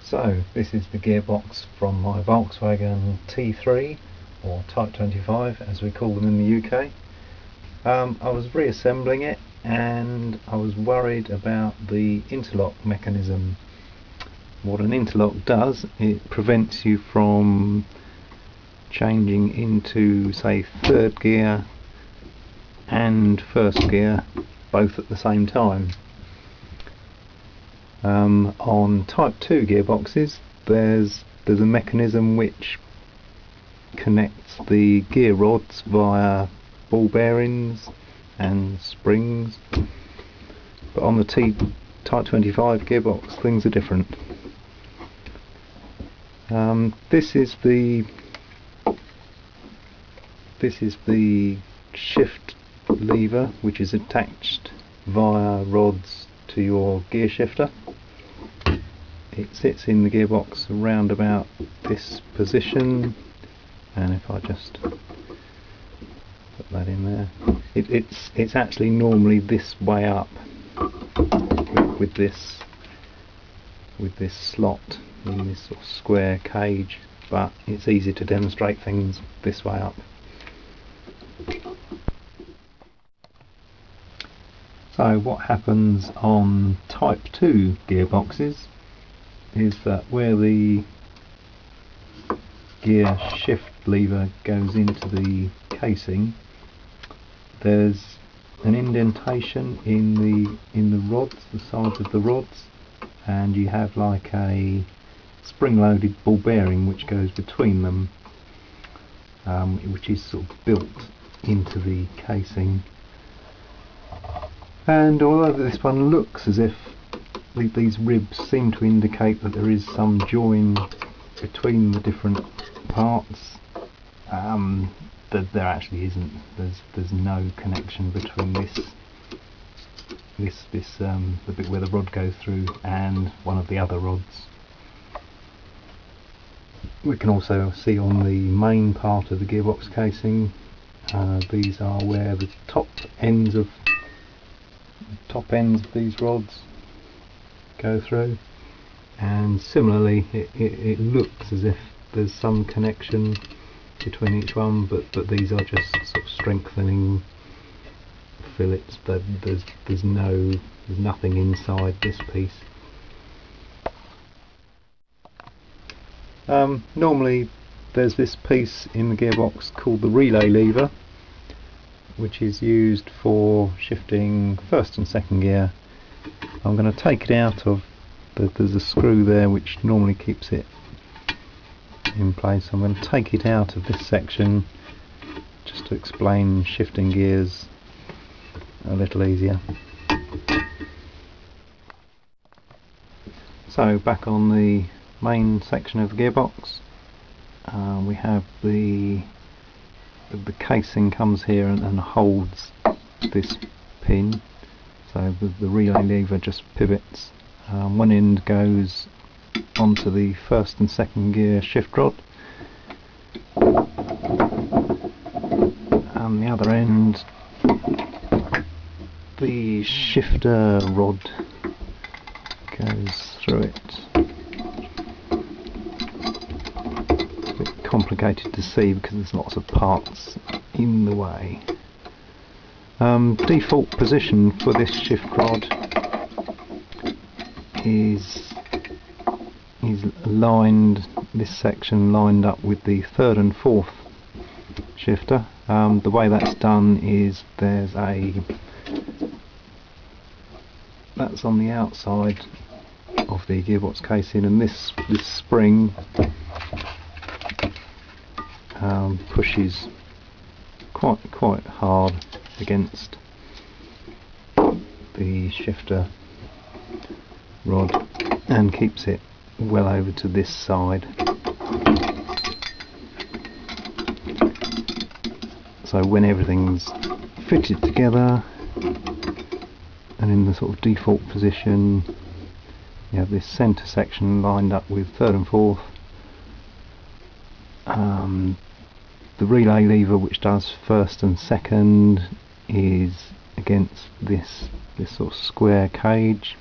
So this is the gearbox from my Volkswagen T3 or Type25 as we call them in the UK. I was reassembling it and I was worried about the interlock mechanism. What an interlock does, it prevents you from changing into, say, third gear and first gear both at the same time. On Type 2 gearboxes there's a mechanism which connects the gear rods via ball bearings and springs, but on the Type25 gearbox things are different. This is the shift lever, which is attached via rods to your gear shifter. It sits in the gearbox around about this position, and if I just put that in there, it's actually normally this way up with this slot in this sort of square cage, but it's easy to demonstrate things this way up. So what happens on Type 2 gearboxes is that where the gear shift lever goes into the casing, there's an indentation in the rods, the sides of the rods, and you have like a spring-loaded ball bearing which goes between them, which is sort of built into the casing. And although this one looks as if these ribs seem to indicate that there is some join between the different parts, there actually isn't. There's no connection between the bit where the rod goes through and one of the other rods. We can also see on the main part of the gearbox casing, these are where the top ends of these rods go through, and similarly it looks as if there's some connection between each one, but these are just sort of strengthening fillets. There's nothing inside this piece. Normally there's this piece in the gearbox called the relay lever, which is used for shifting first and second gear. I'm going to take it out of there's a screw there which normally keeps it in place. I'm going to take it out of this section just to explain shifting gears a little easier. So back on the main section of the gearbox, we have the casing comes here and holds this pin, so the relay lever just pivots. One end goes onto the first and second gear shift rod, and the other end the shifter rod goes through it. It's a bit complicated to see because there's lots of parts in the way. Default position for this shift rod is lined, this section lined up with the third and fourth shifter. The way that's done is that's on the outside of the gearbox casing, and this spring pushes quite hard against the shifter rod and keeps it well over to this side. So when everything's fitted together and in the sort of default position, you have this centre section lined up with third and fourth. The relay lever, which does first and second, is against this sort of square cage,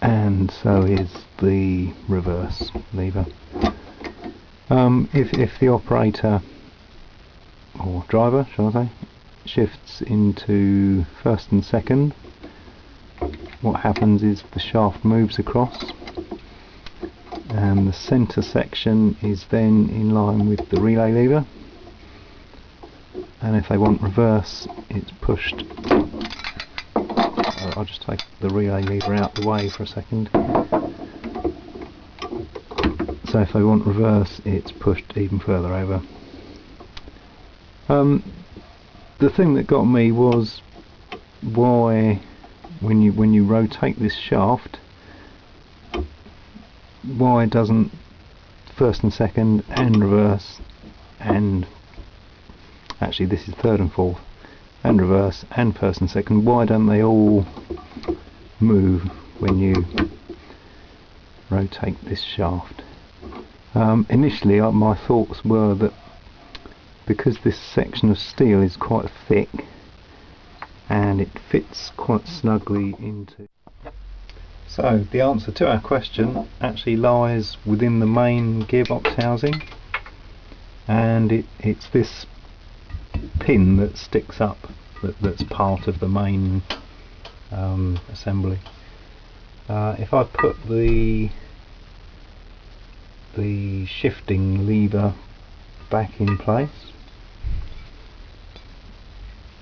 and so is the reverse lever. If the operator, or driver shall I say, shifts into first and second, what happens is the shaft moves across and the centre section is then in line with the relay lever, and if they want reverse it's pushed. I'll just take the relay lever out the way for a second. So if they want reverse it's pushed even further over. The thing that got me was why when you rotate this shaft, why doesn't first and second and reverse, and actually this is third and fourth, and reverse and first and second, why don't they all move when you rotate this shaft? Initially my thoughts were that because this section of steel is quite thick and it fits quite snugly into. So the answer to our question actually lies within the main gearbox housing, and it's this pin that sticks up that's part of the main assembly. If I put the shifting lever back in place,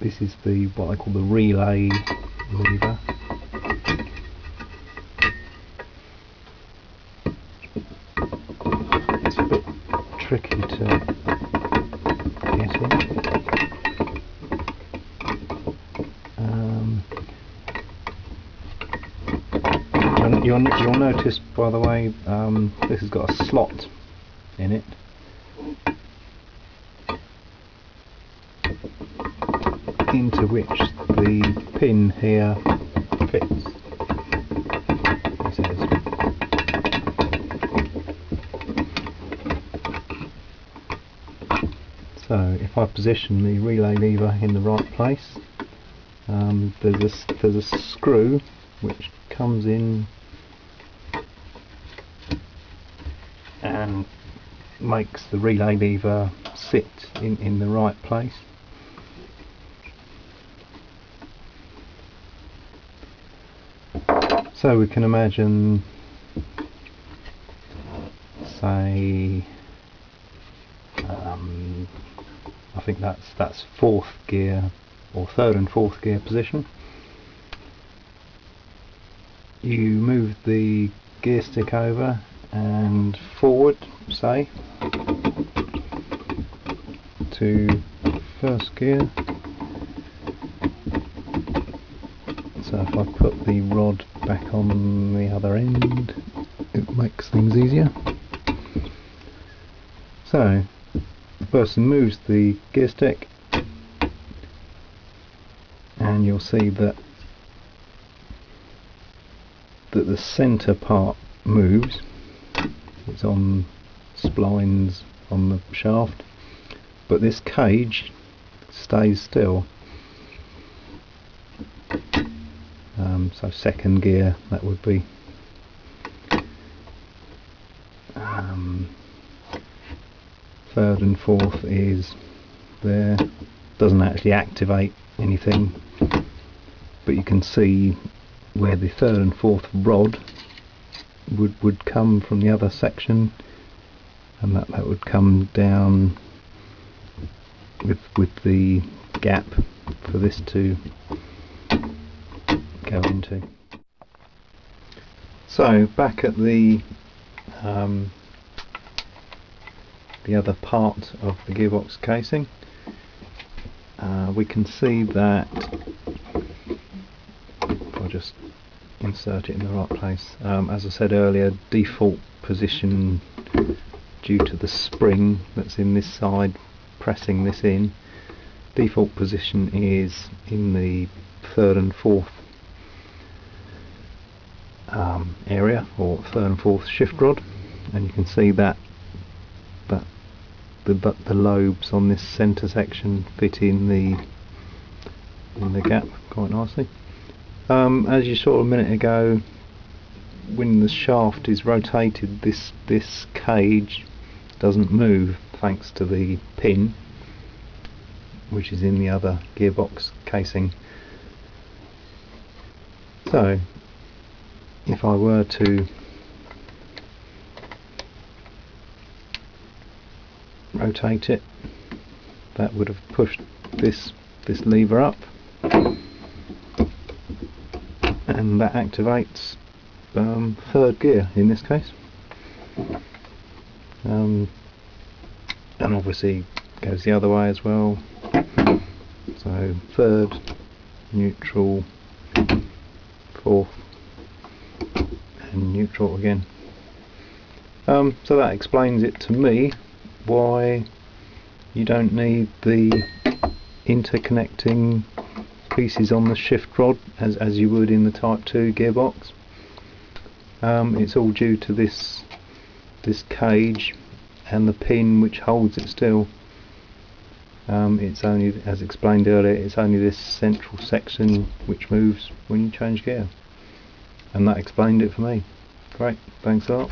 this is what I call the relay lever. It's a bit tricky to get in. You'll notice, by the way, this has got a slot in it. Into which the pin here fits. It says. So if I position the relay lever in the right place, there's a screw which comes in and makes the relay lever sit in the right place. So we can imagine, say, I think that's fourth gear or third and fourth gear position. You move the gear stick over and forward, say, to first gear. So if I put the rod back on the other end, it makes things easier. So the person moves the gear stick and you'll see that the centre part moves. It's on splines on the shaft, but this cage stays still. So second gear, that would be. Third and fourth is there. Doesn't actually activate anything, but you can see where the third and fourth rod would come from the other section, and that would come down with the gap for this to go into. So back at the other part of the gearbox casing, we can see that, I'll just insert it in the right place, as I said earlier, default position due to the spring that's in this side pressing this in, default position is in the third and fourth area, or third and fourth shift rod, and you can see that the lobes on this centre section fit in the gap quite nicely. As you saw a minute ago, when the shaft is rotated, this cage doesn't move thanks to the pin which is in the other gearbox casing. So if I were to rotate it, that would have pushed this lever up, and that activates third gear in this case, and obviously goes the other way as well. So third, neutral, fourth, and neutral again. So that explains it to me, why you don't need the interconnecting pieces on the shift rod as you would in the Type 2 gearbox. It's all due to this cage and the pin which holds it still. It's only, as explained earlier, it's only this central section which moves when you change gear, and that explained it for me. Great, thanks a lot.